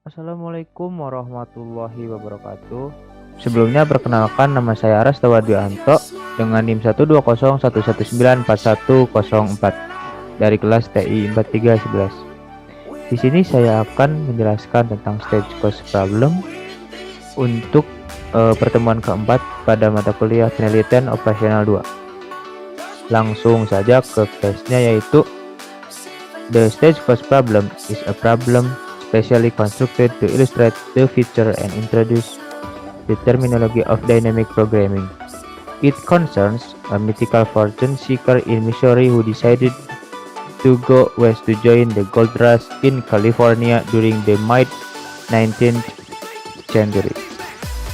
Assalamualaikum warahmatullahi wabarakatuh. Sebelumnya perkenalkan, nama saya Aras Tawadianto dengan NIM 12011194104 dari kelas TI 4311. Di sini saya akan menjelaskan tentang stage cost problem untuk pertemuan keempat pada mata kuliah penelitian operasional 2. Langsung saja ke case-nya, yaitu the stage cost problem is a problem specially constructed to illustrate the feature and introduce the terminology of dynamic programming. It concerns a mythical fortune seeker in Missouri who decided to go west to join the gold rush in California during the mid-19th century.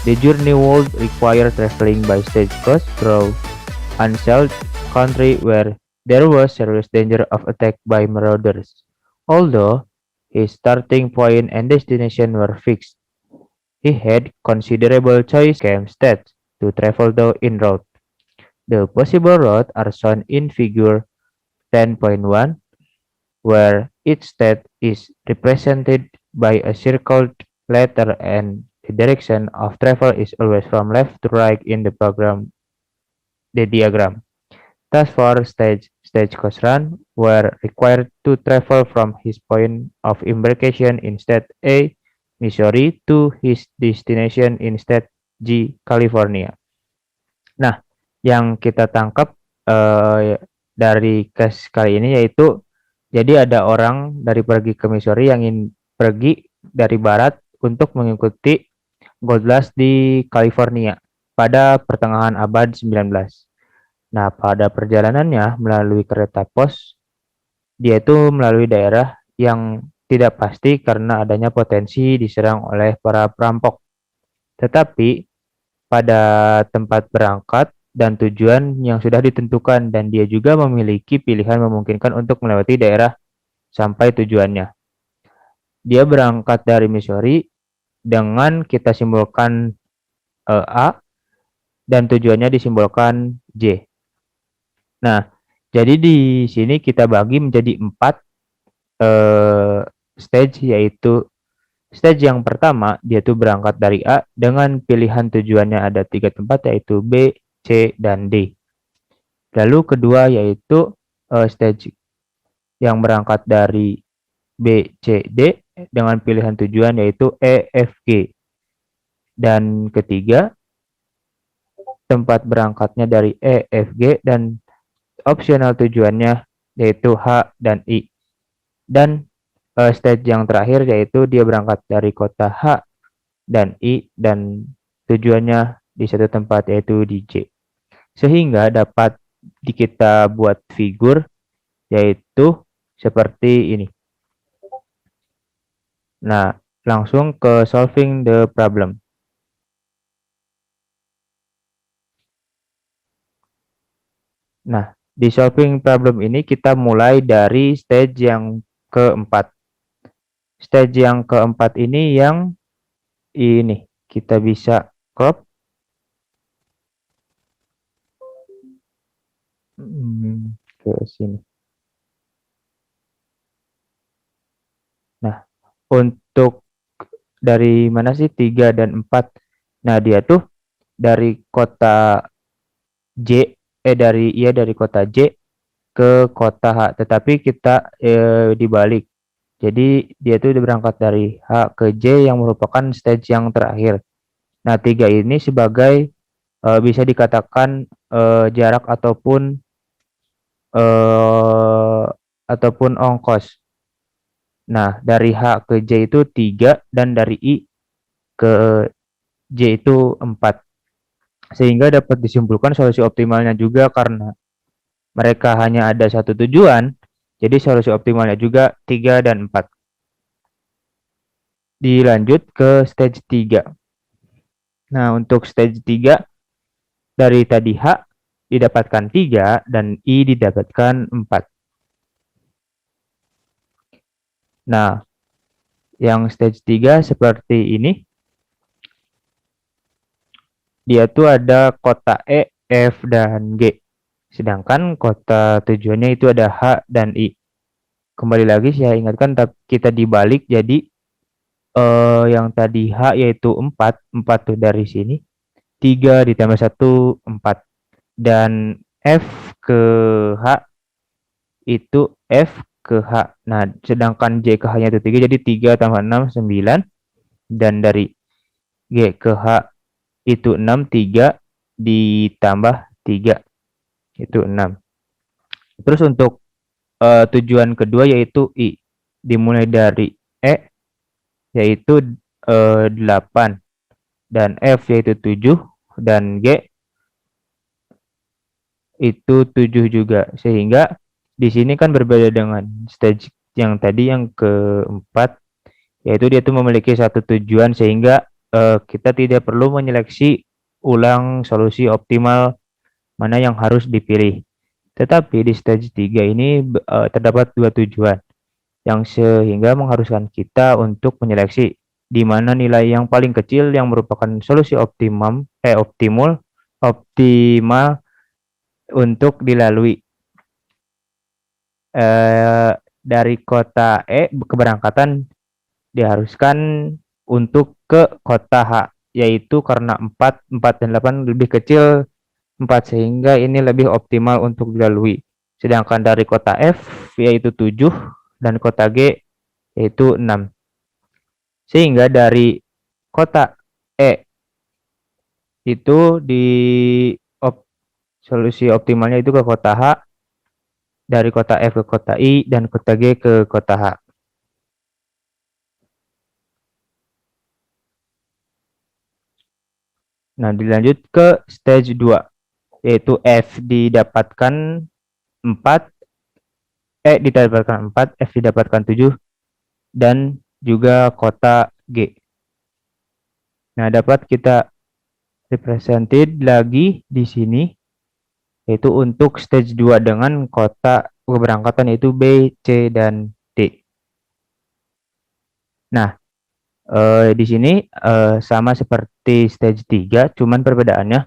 The journey would require traveling by stagecoach through unsettled country where there was serious danger of attack by marauders. Although his starting point and destination were fixed, he had considerable choice came states to travel to en route. The possible routes are shown in figure 10.1, where each state is represented by a circled letter and the direction of travel is always from left to right in the diagram. Thus for stagecoach run were required to travel from his point of embarkation in state A, Missouri, to his destination in state G, California. Nah, yang kita tangkap dari case kali ini yaitu, jadi ada orang dari pergi ke Missouri yang ingin pergi dari barat untuk mengikuti Gold Rush di California pada pertengahan abad 19. Nah, pada perjalanannya melalui kereta pos, dia itu melalui daerah yang tidak pasti karena adanya potensi diserang oleh para perampok. Tetapi pada tempat berangkat dan tujuan yang sudah ditentukan, dan dia juga memiliki pilihan memungkinkan untuk melewati daerah sampai tujuannya. Dia berangkat dari Missouri dengan kita simbolkan A dan tujuannya disimbolkan J. Nah, jadi di sini kita bagi menjadi 4 stage, yaitu stage yang pertama dia tuh berangkat dari A dengan pilihan tujuannya ada 3 tempat, yaitu B, C, dan D. Lalu kedua yaitu stage yang berangkat dari B, C, D dengan pilihan tujuan yaitu E, F, G. Dan ketiga, tempat berangkatnya dari E, F, G dan opsional tujuannya yaitu H dan I. Dan stage yang terakhir yaitu dia berangkat dari kota H dan I dan tujuannya di satu tempat yaitu di J. Sehingga dapat kita buat figur yaitu seperti ini. Nah, langsung ke solving the problem. Nah, di solving problem ini kita mulai dari stage yang keempat. Stage yang keempat ini yang ini kita bisa crop ke sini. Nah, untuk dari mana sih 3 dan 4? Nah, dia tuh dari kota J, dari kota J ke kota H, tetapi kita dibalik. Jadi dia tuh berangkat dari H ke J yang merupakan stage yang terakhir. Nah, 3 ini sebagai bisa dikatakan jarak ataupun ongkos. Nah, dari H ke J itu 3 dan dari I ke J itu 4. Sehingga dapat disimpulkan solusi optimalnya juga karena mereka hanya ada satu tujuan, jadi solusi optimalnya juga 3 dan 4. Dilanjut ke stage 3. Nah, untuk stage 3 dari tadi H didapatkan 3 dan I didapatkan 4. Nah, yang stage 3 seperti ini. Dia tuh ada kota E, F, dan G. Sedangkan kota tujuannya itu ada H dan I. Kembali lagi saya ingatkan kita dibalik, jadi yang tadi H yaitu 4 tuh dari sini, 3 ditambah 1 4, dan F ke H itu F ke H. Nah, sedangkan J ke H-nya itu 3, jadi 3 tambah 6 9, dan dari G ke H itu 6, 3 ditambah 3 itu 6. Terus untuk tujuan kedua yaitu I, dimulai dari E yaitu 8, dan F yaitu 7, dan G itu 7 juga. Sehingga di sini kan berbeda dengan stage yang tadi yang keempat, yaitu dia tuh memiliki satu tujuan, sehingga kita tidak perlu menyeleksi ulang solusi optimal mana yang harus dipilih. Tetapi di stage 3 ini terdapat dua tujuan yang sehingga mengharuskan kita untuk menyeleksi di mana nilai yang paling kecil yang merupakan solusi optimal untuk dilalui. Dari kota E keberangkatan diharuskan untuk ke kota H, yaitu karena 4 dan 8 lebih kecil 4, sehingga ini lebih optimal untuk dilalui. Sedangkan dari kota F yaitu 7 dan kota G yaitu 6. Sehingga dari kota E itu solusi optimalnya itu ke kota H, dari kota F ke kota I, dan kota G ke kota H. Nah, dilanjut ke stage 2, yaitu F didapatkan 4, E didapatkan 4, F didapatkan 7, dan juga kota G. Nah, dapat kita represented lagi di sini, yaitu untuk stage 2 dengan kota keberangkatan yaitu B, C, dan D. Nah, di sini sama seperti stage 3, cuman perbedaannya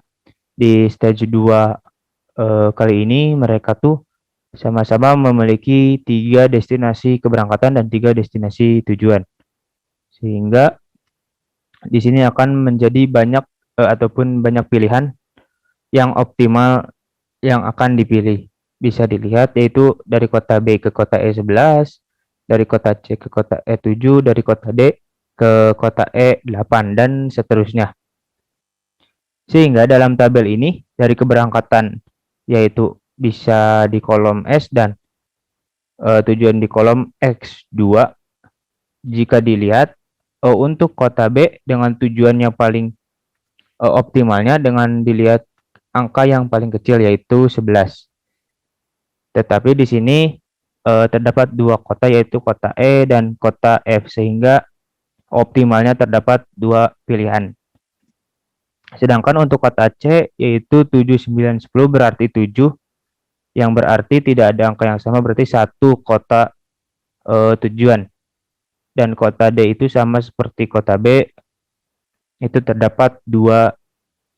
di stage 2 kali ini mereka tuh sama-sama memiliki 3 destinasi keberangkatan dan 3 destinasi tujuan. Sehingga di sini akan menjadi banyak ataupun banyak pilihan yang optimal yang akan dipilih. Bisa dilihat yaitu dari kota B ke kota E11, dari kota C ke kota E7, dari kota D ke kota E8, dan seterusnya. Sehingga dalam tabel ini dari keberangkatan yaitu bisa di kolom S dan tujuan di kolom X2. Jika dilihat untuk kota B dengan tujuan yang paling optimalnya dengan dilihat angka yang paling kecil yaitu 11. Tetapi di sini terdapat dua kota yaitu kota E dan kota F, sehingga optimalnya terdapat dua pilihan. Sedangkan untuk kota C yaitu 7, 9, 10 berarti 7, yang berarti tidak ada angka yang sama, berarti satu kota tujuan. Dan kota D itu sama seperti kota B, itu terdapat dua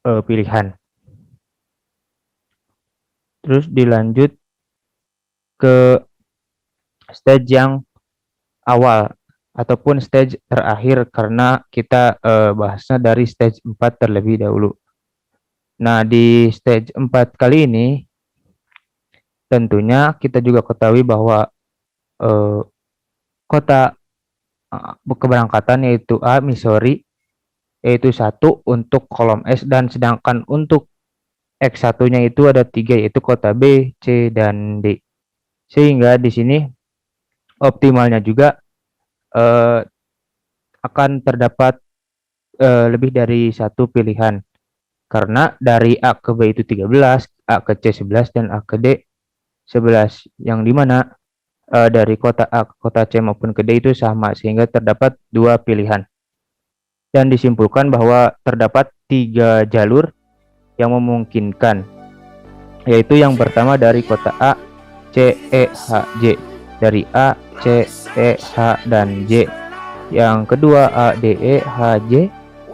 pilihan. Terus dilanjut ke stage yang awal ataupun stage terakhir, karena kita bahasnya dari stage 4 terlebih dahulu. Nah, di stage 4 kali ini tentunya kita juga ketahui bahwa kota keberangkatan yaitu A, Missouri, yaitu 1 untuk kolom S, dan sedangkan untuk X1-nya itu ada 3 yaitu kota B, C, dan D. Sehingga di sini optimalnya juga akan terdapat lebih dari satu pilihan, karena dari A ke B itu 13, A ke C 11, dan A ke D 11, yang dimana dari kota A ke kota C maupun ke D itu sama, sehingga terdapat dua pilihan. Dan disimpulkan bahwa terdapat 3 jalur yang memungkinkan, yaitu yang pertama dari kota A, C, E, H, J, dari A, C, E, H, dan J. Yang kedua A, D, E, H, J.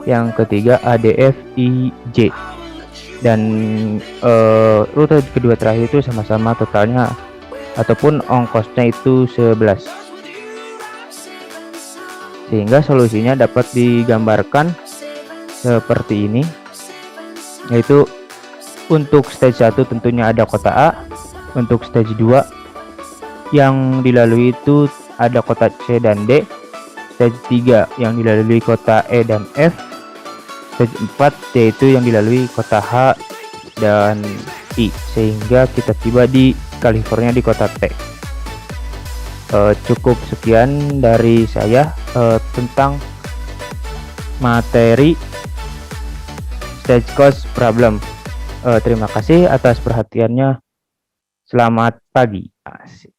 Yang ketiga A, D, F, I, J. Dan rute kedua terakhir itu sama-sama totalnya ataupun ongkosnya itu 11. sehingga solusinya dapat digambarkan seperti ini, yaitu untuk stage 1 tentunya ada kota A, untuk stage 2 yang dilalui itu ada kota C dan D, stage 3 yang dilalui kota E dan F, stage 4 yaitu yang dilalui kota H dan I, sehingga kita tiba di California di kota T. Cukup sekian dari saya tentang materi stage course problem. Terima kasih atas perhatiannya. Selamat pagi. Asik.